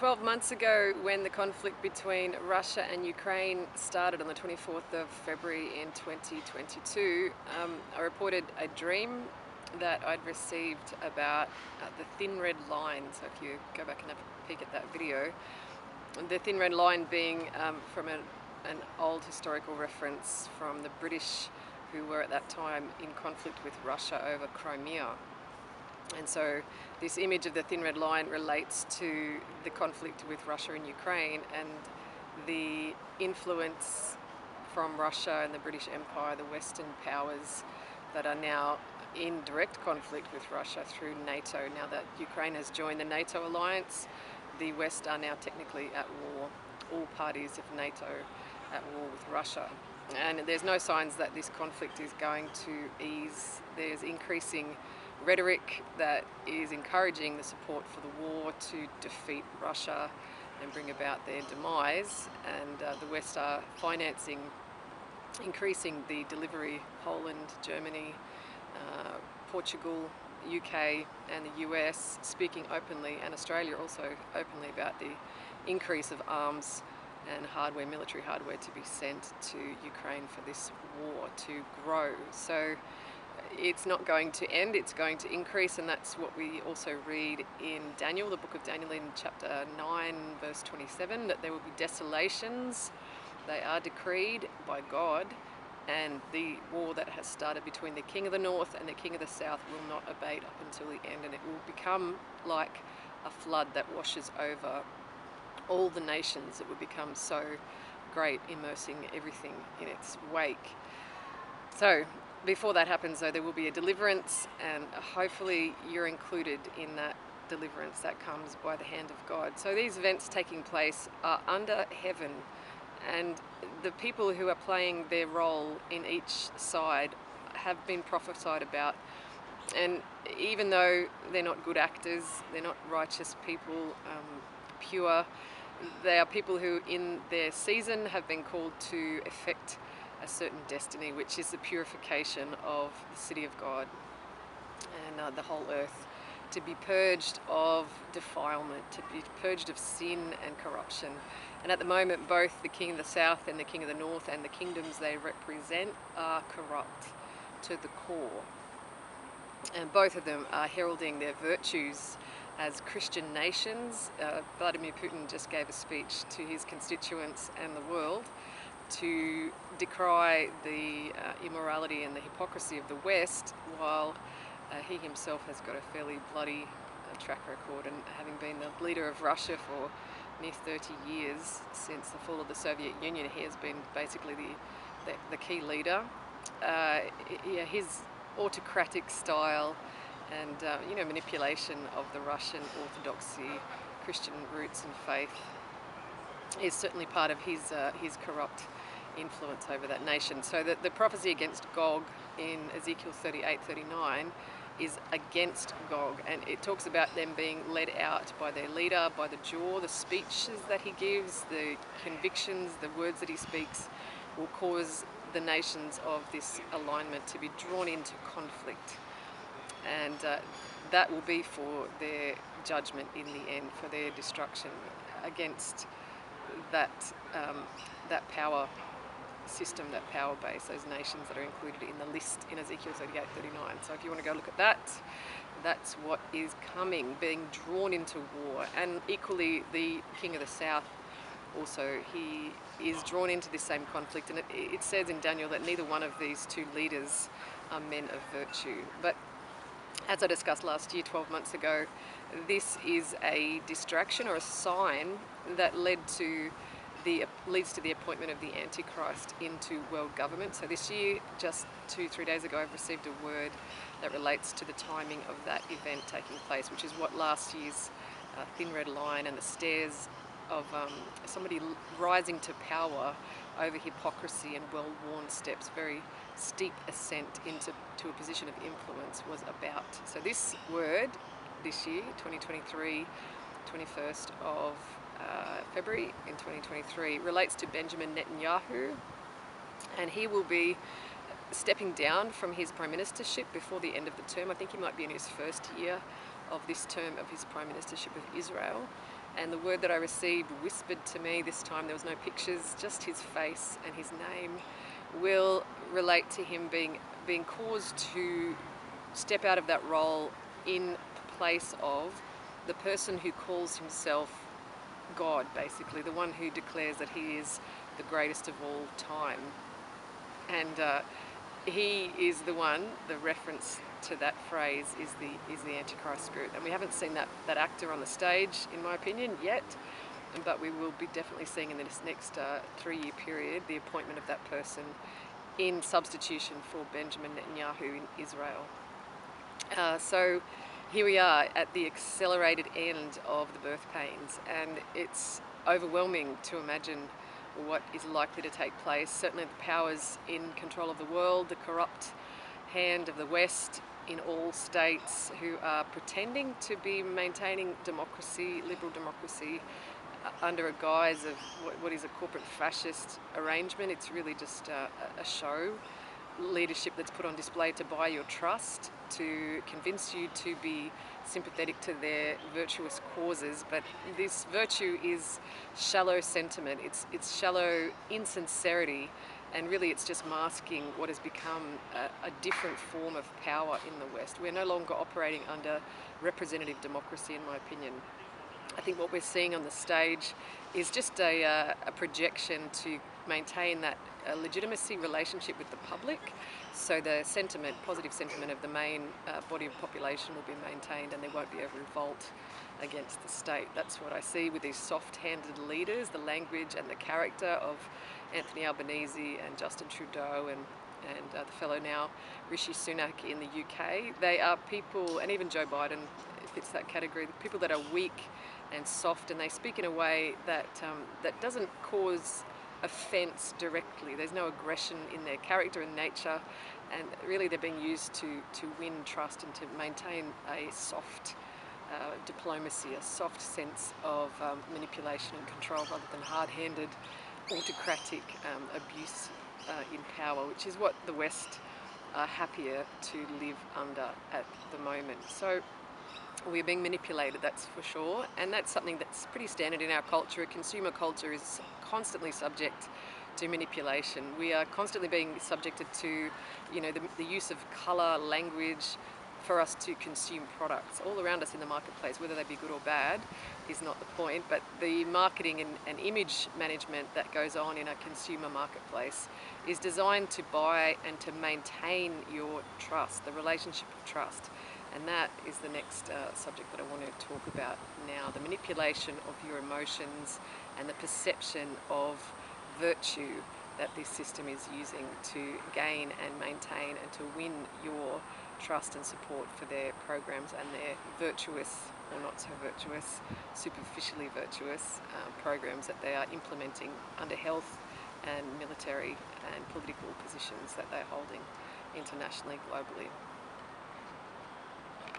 12 months ago, when the conflict between Russia and Ukraine started on the 24th of February in 2022, I reported a dream that I'd received about the thin red line. So if you go back and have a peek at that video, the thin red line being from an old historical reference from the British, who were at that time in conflict with Russia over Crimea. And so this image of the thin red line relates to the conflict with Russia and Ukraine and the influence from Russia and the British Empire, the Western powers that are now in direct conflict with Russia through NATO. Now that Ukraine has joined the NATO alliance, the West are now technically at war, all parties of NATO at war with Russia. And there's no signs that this conflict is going to ease. There's increasing rhetoric that is encouraging the support for the war to defeat Russia and bring about their demise, and the West are financing, increasing the delivery. Poland, Germany, Portugal, UK and the US speaking openly, and Australia also openly, about the increase of arms and hardware, military hardware, to be sent to Ukraine for this war to grow. So it's not going to end, it's going to increase, and that's what we also read in Daniel, the book of Daniel, in chapter 9 verse 27, that there will be desolations. They are decreed by God, and the war that has started between the king of the north and the king of the south will not abate up until the end, and it will become like a flood that washes over all the nations. It will become so great, immersing everything in its wake. So before that happens, though, there will be a deliverance, and hopefully you're included in that deliverance that comes by the hand of God. So these events taking place are under heaven, and the people who are playing their role in each side have been prophesied about. And even though they're not good actors, they're not righteous people, pure, they are people who in their season have been called to effect a certain destiny, which is the purification of the city of God and the whole earth, to be purged of defilement, to be purged of sin and corruption. And at the moment, both the king of the south and the king of the north, and the kingdoms they represent, are corrupt to the core. And both of them are heralding their virtues as Christian nations. Vladimir Putin just gave a speech to his constituents and the world to decry the immorality and the hypocrisy of the West, while he himself has got a fairly bloody track record, and having been the leader of Russia for near 30 years since the fall of the Soviet Union, he has been basically the key leader. His autocratic style and manipulation of the Russian orthodoxy, Christian roots and faith, is certainly part of his corrupt influence over that nation. So the prophecy against Gog in Ezekiel 38:39 is against Gog, and it talks about them being led out by their leader, by the jaw. The speeches that he gives, the convictions, the words that he speaks will cause the nations of this alignment to be drawn into conflict, and that will be for their judgment in the end, for their destruction against that power system, that power base, those nations that are included in the list in Ezekiel 38:39. So if you want to go look at that, that's what is coming, being drawn into war. And equally, the king of the south also, he is drawn into this same conflict, and it says in Daniel that neither one of these two leaders are men of virtue. But as I discussed last year, 12 months ago, this is a distraction or a sign that leads to the appointment of the Antichrist into world government. So this year, just 2-3 days ago, I've received a word that relates to the timing of that event taking place, which is what last year's thin red line and the stairs of somebody rising to power over hypocrisy and well-worn steps, very steep ascent into a position of influence, was about. So this word this year, 2023, 21st of February in 2023, relates to Benjamin Netanyahu, and he will be stepping down from his prime ministership before the end of the term. I think he might be in his first year of this term of his prime ministership of Israel, And the word that I received whispered to me this time, there was no pictures, just his face and his name, will relate to him being caused to step out of that role in place of the person who calls himself God, basically, the one who declares that he is the greatest of all time. And he is the one, the reference to that phrase is the Antichrist spirit. And we haven't seen that actor on the stage, in my opinion, yet, but we will be definitely seeing in this next 3-year period the appointment of that person in substitution for Benjamin Netanyahu in Israel. So here we are at the accelerated end of the birth pains, and it's overwhelming to imagine what is likely to take place. Certainly the powers in control of the world, the corrupt hand of the West in all states who are pretending to be maintaining democracy, liberal democracy, under a guise of what is a corporate fascist arrangement. It's really just a show. Leadership that's put on display to buy your trust, to convince you to be sympathetic to their virtuous causes, but this virtue is shallow sentiment, it's shallow insincerity, and really it's just masking what has become a different form of power in the West. We're no longer operating under representative democracy, in my opinion. I think what we're seeing on the stage is just a projection to maintain that legitimacy relationship with the public, so the sentiment, positive sentiment of the main body of population will be maintained and there won't be a revolt against the state. That's what I see with these soft-handed leaders, the language and the character of Anthony Albanese and Justin Trudeau and the fellow now Rishi Sunak in the UK. They are people, and even Joe Biden fits that category, people that are weak and soft, and they speak in a way that that doesn't cause offence directly. There's no aggression in their character and nature, and really they're being used to win trust and to maintain a soft diplomacy, a soft sense of manipulation and control rather than hard-handed autocratic abuse in power, which is what the West are happier to live under at the moment. So we're being manipulated, that's for sure, and that's something that's pretty standard in our culture. Consumer culture is constantly subject to manipulation. We are constantly being subjected to, the use of colour, language, for us to consume products all around us in the marketplace. Whether they be good or bad is not the point, but the marketing and image management that goes on in a consumer marketplace is designed to buy and to maintain your trust, the relationship of trust. And that is the next subject that I want to talk about now, the manipulation of your emotions and the perception of virtue that this system is using to gain and maintain and to win your trust and support for their programs and their virtuous or not so virtuous, superficially virtuous programs that they are implementing under health and military and political positions that they're holding internationally, globally.